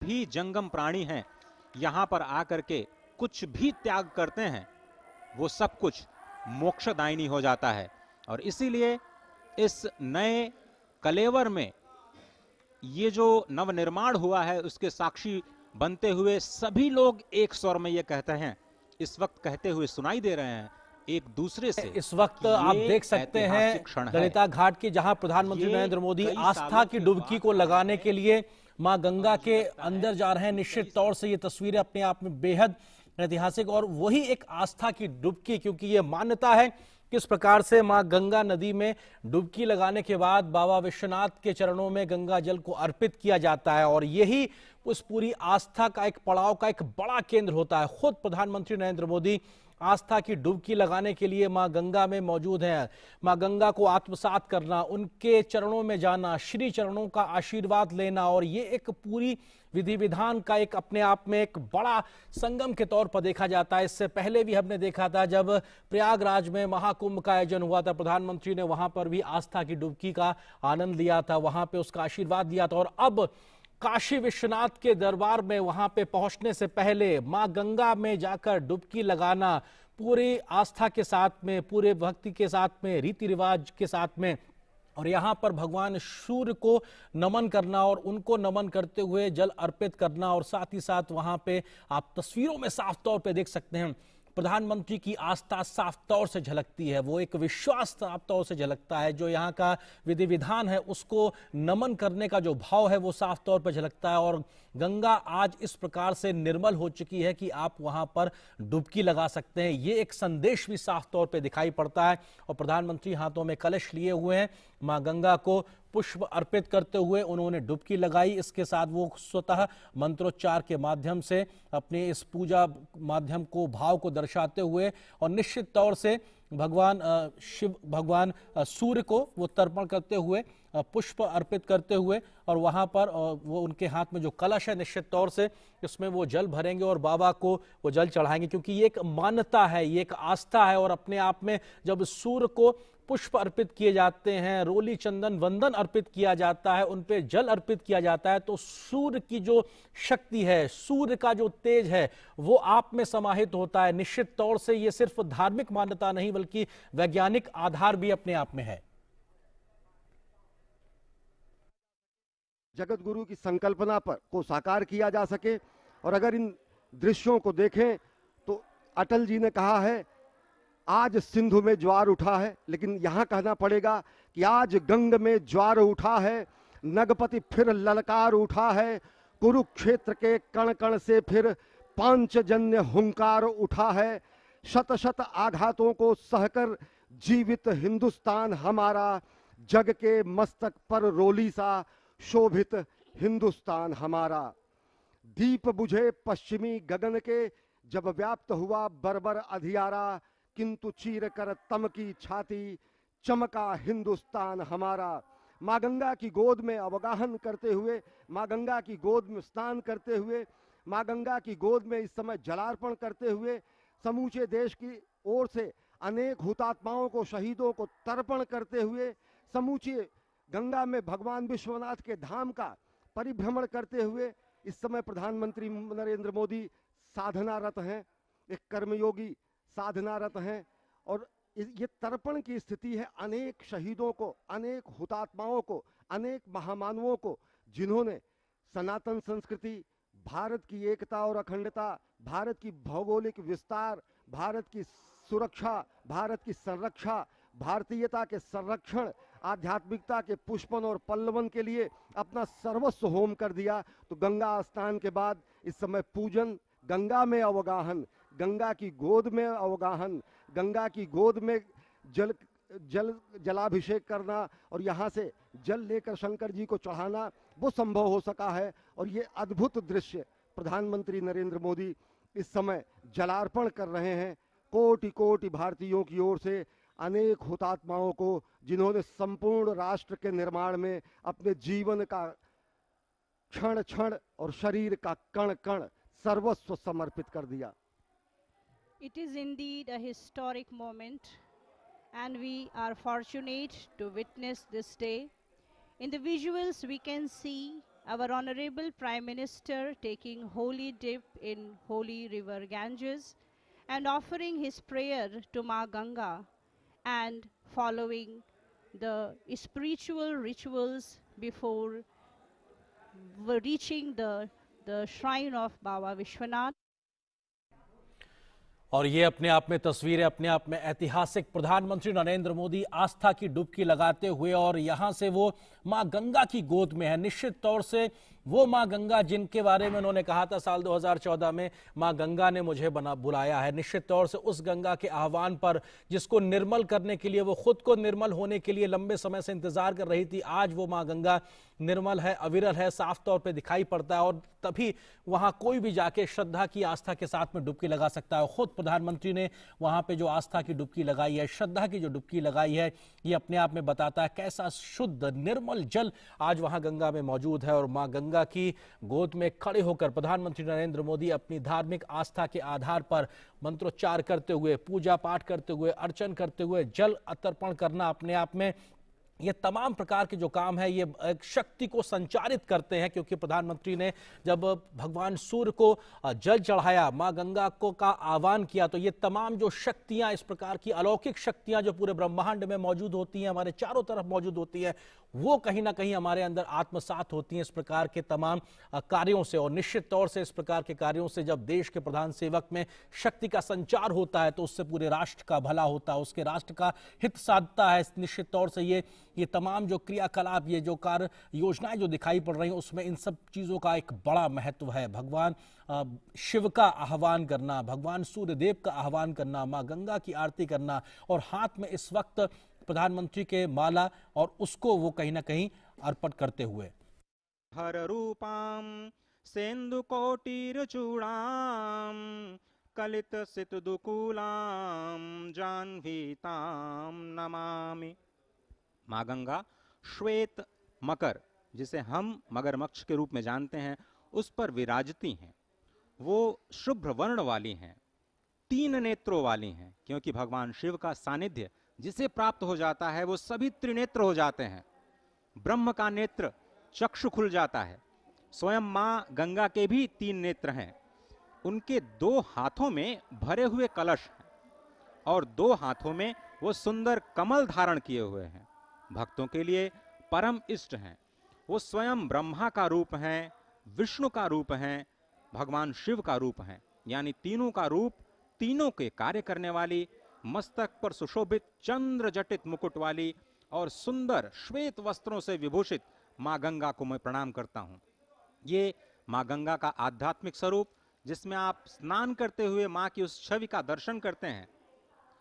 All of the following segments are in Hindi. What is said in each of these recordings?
भी जंगम प्राणी हैं, यहाँ पर आकर के कुछ भी त्याग करते हैं, वो सब कुछ मोक्षदायिनी हो जाता है। और इसीलिए इस नए कलेवर में ये जो नवनिर्माण हुआ है उसके साक्षी बनते हुए सभी लोग एक स्वर में ये कहते हैं, इस वक्त कहते हुए सुनाई दे रहे हैं एक दूसरे से। इस वक्त आप देख सकते हैं ललिता घाट की, जहां प्रधानमंत्री नरेंद्र मोदी आस्था की डुबकी को लगाने के लिए मां गंगा के अंदर जा रहे हैं। निश्चित तौर से ये तस्वीरें अपने आप में बेहद ऐतिहासिक और वही एक आस्था की डुबकी, क्योंकि ये मान्यता है किस प्रकार से मां गंगा नदी में डुबकी लगाने के बाद बाबा विश्वनाथ के चरणों में गंगा जल को अर्पित किया जाता है और यही उस पूरी आस्था का एक पड़ाव का एक बड़ा केंद्र होता है। खुद प्रधानमंत्री नरेंद्र मोदी आस्था की डुबकी लगाने के लिए मां गंगा में मौजूद हैं। मां गंगा को आत्मसात करना, उनके चरणों में जाना, श्री चरणों का आशीर्वाद लेना और ये एक पूरी विधि विधान का एक अपने आप में एक बड़ा संगम के तौर पर देखा जाता है। इससे पहले भी हमने देखा था जब प्रयागराज में महाकुंभ का आयोजन हुआ था, प्रधानमंत्री ने वहां पर भी आस्था की डुबकी का आनंद लिया था, वहां पे उसका आशीर्वाद लिया था। और अब काशी विश्वनाथ के दरबार में वहां पे पहुंचने से पहले मां गंगा में जाकर डुबकी लगाना, पूरी आस्था के साथ में, पूरे भक्ति के साथ में, रीति रिवाज के साथ में, और यहाँ पर भगवान सूर्य को नमन करना और उनको नमन करते हुए जल अर्पित करना। और साथ ही साथ वहां पे आप तस्वीरों में साफ तौर पे देख सकते हैं प्रधानमंत्री की आस्था साफ तौर से झलकती है, वो एक विश्वास साफ तौर से झलकता है। जो यहाँ का विधि विधान है उसको नमन करने का जो भाव है वो साफ तौर पर झलकता है। और गंगा आज इस प्रकार से निर्मल हो चुकी है कि आप वहां पर डुबकी लगा सकते हैं, ये एक संदेश भी साफ तौर पे दिखाई पड़ता है। और प्रधानमंत्री हाथों में कलश लिए हुए हैं, मां गंगा को पुष्प अर्पित करते हुए उन्होंने डुबकी लगाई। इसके साथ वो स्वतः मंत्रोच्चार के माध्यम से अपने इस पूजा माध्यम को, भाव को दर्शाते हुए और निश्चित तौर से भगवान शिव, भगवान सूर्य को वो तर्पण करते हुए, पुष्प अर्पित करते हुए, और वहां पर वो उनके हाथ में जो कलश है निश्चित तौर से इसमें वो जल भरेंगे और बाबा को वो जल चढ़ाएंगे, क्योंकि ये एक मान्यता है, ये एक आस्था है। और अपने आप में जब सूर्य को पुष्प अर्पित किए जाते हैं, रोली चंदन वंदन अर्पित किया जाता है, उन पे जल अर्पित किया जाता है, तो सूर्य की जो शक्ति है, सूर्य का जो तेज है वो आप में समाहित होता है। निश्चित तौर से ये सिर्फ धार्मिक मान्यता नहीं बल्कि वैज्ञानिक आधार भी अपने आप में है। जगत गुरु की संकल्पना पर को साकार किया जा सके। और अगर इन दृश्यों को देखें तो अटल जी ने कहा है आज सिंधु में ज्वार उठा है, लेकिन यहाँ कहना पड़ेगा कि आज गंग में ज्वार उठा है, नगपति फिर ललकार उठा है, कुरुक्षेत्र के कण कण से फिर पांचजन्य हुंकार उठा है, शत शत आघातों को सहकर जीवित हिंदुस्तान हमारा, जग के मस्तक पर रोली सा शोभित हिंदुस्तान हमारा। दीप बुझे पश्चिमी गगन के जब व्याप्त हुआ बर्बर अधियारा, किंतु चीर कर तम की छाती चमका हिंदुस्तान हमारा। माँ गंगा की गोद में अवगाहन करते हुए, माँ गंगा की गोद में स्नान करते हुए, माँ गंगा की गोद में इस समय जलार्पण करते हुए समूचे देश की ओर से अनेक हुतात्माओं को, शहीदों को तर्पण करते हुए, समूचे गंगा में भगवान विश्वनाथ के धाम का परिभ्रमण करते हुए इस समय प्रधानमंत्री नरेंद्र मोदी साधनारत हैं, एक कर्मयोगी साधनारत हैं। और ये तर्पण की स्थिति है अनेक शहीदों को, अनेक हुतात्माओं को, अनेक महामानवों को, जिन्होंने सनातन संस्कृति, भारत की एकता और अखंडता, भारत की भौगोलिक विस्तार, भारत की सुरक्षा, भारत की संरक्षा, भारतीयता के संरक्षण, आध्यात्मिकता के पुष्पन और पल्लवन के लिए अपना सर्वस्व होम कर दिया। तो गंगा स्नान के बाद इस समय पूजन, गंगा में अवगाहन, गंगा की गोद में अवगाहन, गंगा की गोद में जलाभिषेक करना और यहाँ से जल लेकर शंकर जी को चढ़ाना, वो संभव हो सका है। और ये अद्भुत दृश्य प्रधानमंत्री नरेंद्र मोदी इस समय जलार्पण कर रहे हैं कोटि कोटि भारतीयों की ओर से, अनेक हुतात्माओं को, जिन्होंने संपूर्ण राष्ट्र के निर्माण में अपने जीवन का क्षण क्षण और शरीर का कण कण सर्वस्व समर्पित कर दिया। It is indeed a historic moment, and we are fortunate to witness this day. In the visuals, we can see our Honorable Prime Minister taking holy dip in holy river Ganges and offering his prayer to Ma Ganga and following the spiritual rituals before reaching the shrine of Baba Vishwanath. और ये अपने आप में तस्वीरें अपने आप में ऐतिहासिक, प्रधानमंत्री नरेंद्र मोदी आस्था की डुबकी लगाते हुए और यहां से वो मां गंगा की गोद में है। निश्चित तौर से वो मां गंगा जिनके बारे में उन्होंने कहा था साल 2014 में, मां गंगा ने मुझे बुलाया है, निश्चित तौर से उस गंगा के आह्वान पर जिसको निर्मल करने के लिए वो खुद को निर्मल होने के लिए लंबे समय से इंतजार कर रही थी, आज वो मां गंगा निर्मल है, अविरल है, साफ तौर पे दिखाई पड़ता है और तभी वहां कोई भी जाके श्रद्धा की आस्था के साथ में डुबकी लगा सकता है। खुद प्रधानमंत्री ने वहां पे जो आस्था की डुबकी लगाई है, श्रद्धा की जो डुबकी लगाई है, ये अपने आप में बताता है कैसा शुद्ध निर्मल जल आज वहां गंगा में मौजूद है। और मां गंगा की गोद में खड़े होकर प्रधानमंत्री नरेंद्र मोदी अपनी धार्मिक आस्था के आधार पर मंत्रोच्चार करते हुए, पूजा पाठ करते हुए, अर्चन करते हुए, जल अर्पण करना अपने आप में ये तमाम प्रकार के जो काम है ये एक शक्ति को संचारित करते हैं। क्योंकि प्रधानमंत्री ने जब भगवान सूर्य को जल चढ़ाया, मां गंगा को का आह्वान किया, तो ये तमाम जो शक्तियां, इस प्रकार की अलौकिक शक्तियां जो पूरे ब्रह्मांड में मौजूद होती हैं, हमारे चारों तरफ मौजूद होती है, वो कहीं ना कहीं हमारे अंदर आत्मसात होती हैं इस प्रकार के तमाम कार्यों से। और निश्चित तौर से इस प्रकार के कार्यों से जब देश के प्रधान सेवक में शक्ति का संचार होता है तो उससे पूरे राष्ट्र का भला होता है, उसके राष्ट्र का हित साधता है। निश्चित तौर से ये तमाम जो क्रियाकलाप, ये जो कार्य योजनाएं जो दिखाई पड़ रही हैं, उसमें इन सब चीज़ों का एक बड़ा महत्व है। भगवान शिव का आह्वान करना, भगवान सूर्यदेव का आह्वान करना, मां गंगा की आरती करना और हाथ में इस वक्त प्रधानमंत्री के माला और उसको वो कहीं ना कहीं अर्पण करते हुए हर रूपाम सेंदु कोटिर चूड़ाम कलित सित दुकूलाम जाह्नवीताम नमामि। मां गंगा श्वेत मकर, जिसे हम मगरमच्छ के रूप में जानते हैं, उस पर विराजती हैं। वो शुभ्र वर्ण वाली हैं, 3 नेत्रों वाली हैं, क्योंकि भगवान शिव का सानिध्य जिसे प्राप्त हो जाता है वो सभी त्रिनेत्र हो जाते हैं। ब्रह्म का नेत्र चक्षु खुल जाता है। स्वयं मां गंगा के भी 3 नेत्र हैं। उनके 2 हाथों में भरे हुए कलश हैं और 2 हाथों में वो सुंदर कमल धारण किए हुए हैं। भक्तों के लिए परम इष्ट हैं। वो स्वयं ब्रह्मा का रूप हैं, विष्णु का रूप हैं, भगवान शिव का रूप हैं, यानी तीनों का रूप, तीनों के कार्य करने वाली, मस्तक पर सुशोभित चंद्र जटित मुकुट वाली और सुंदर श्वेत वस्त्रों से विभूषित मां गंगा को मैं प्रणाम करता हूं। ये मां गंगा का आध्यात्मिक स्वरूप, जिसमें आप स्नान करते हुए मां की उस छवि का दर्शन करते हैं।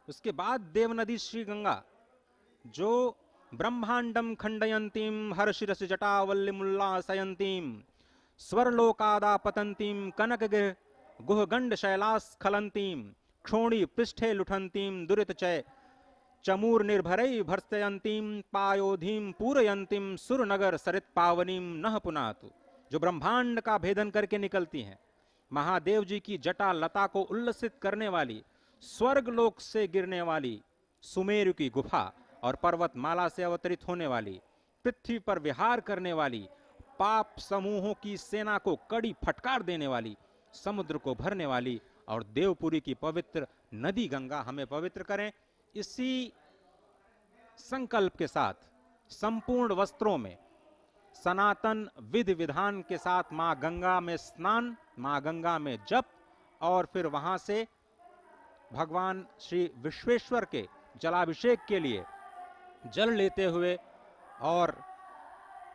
उसके बाद देवनदी श्री गंगा, जो ब्रह्मांडम खंडयंतीम हर्षिरसि जटावल्लिमुल्लासयंतीम स्वरलोकादापतंतीम कनकगिर गुहगंड शैलास्खलंतीम क्षोणी पृष्ठे लुठंतीम दुरितचय चमूर निर्भरई भर्सयंतीम पायोधीम पूरयंतीम सुरनगर सरित पावनीम नह पुनातु, जो ब्रह्मांड का भेदन करके निकलती हैं। महादेव जी की जटा लता को उल्लसित करने वाली, स्वर्ग लोक से गिरने वाली सुमेरु की गुफा और पर्वतमाला से अवतरित होने वाली, पृथ्वी पर विहार करने वाली, पाप समूहों की सेना को कड़ी फटकार देने वाली, समुद्र को भरने वाली और देवपुरी की पवित्र नदी गंगा हमें पवित्र करें। इसी संकल्प के साथ संपूर्ण वस्त्रों में सनातन विधि विधान के साथ मां गंगा में स्नान, मां गंगा में जप और फिर वहां से भगवान श्री विश्वेश्वर के जलाभिषेक के लिए जल लेते हुए और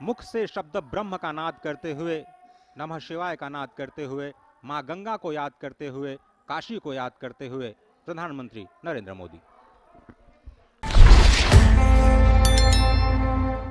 मुख से शब्द ब्रह्म का नाद करते हुए, नमः शिवाय का नाद करते हुए, मां गंगा को याद करते हुए, काशी को याद करते हुए प्रधानमंत्री नरेंद्र मोदी।